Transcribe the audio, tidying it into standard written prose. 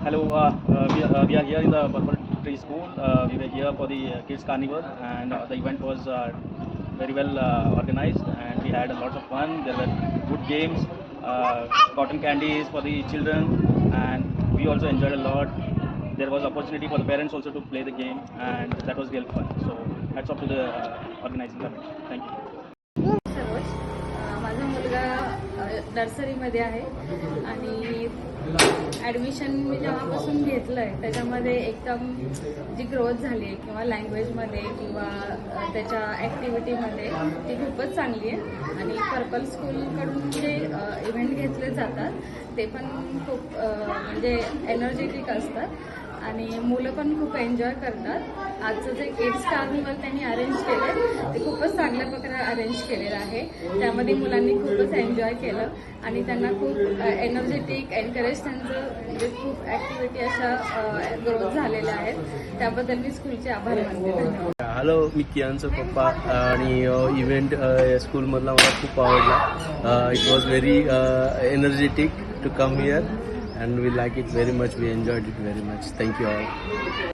Hello, we are here in the Purple Tree School. We were here for the Kids Carnival, and the event was very well organized, and we had a lot of fun. There were good games, cotton candies for the children, and we also enjoyed a lot. There was opportunity for the parents also to play the game, and that was real fun. So hats off to the organizing committee. Thank you. Saroj माझा मुलगा नर्सरीमध्ये आहे आणि admission मी जेव्हापासून घेतलं आहे त्याच्यामध्ये एकदम जी ग्रोथ झाली आहे किंवा लँग्वेजमध्ये किंवा त्याच्या ॲक्टिव्हिटीमध्ये ती खूपच चांगली आहे. आणि पर्पल स्कूलकडून जे इव्हेंट घेतले जातात ते पण खूप म्हणजे एनर्जेटिक असतात आणि मुलं पण खूप एन्जॉय करतात. आजचं जे किड्स कार्निवल त्यांनी अरेंज केलं ते खूपच चांगल्या प्रकारे अरेंज केलेलं आहे. त्यामध्ये मुलांनी खूपच एन्जॉय केलं आणि त्यांना खूप एनर्जेटिक एनकरेज त्यांचं म्हणजे खूप ॲक्टिव्हिटी अशा ग्रोथ झालेल्या आहेत. त्याबद्दल मी स्कूलचे आभार मानते. धन्यवाद. हॅलो, मी कियांचा पप्पा आणि इव्हेंट स्कूलमधला मला खूप आवडला. It was very energetic to come here and we like it very much. We enjoyed it very much. Thank you all.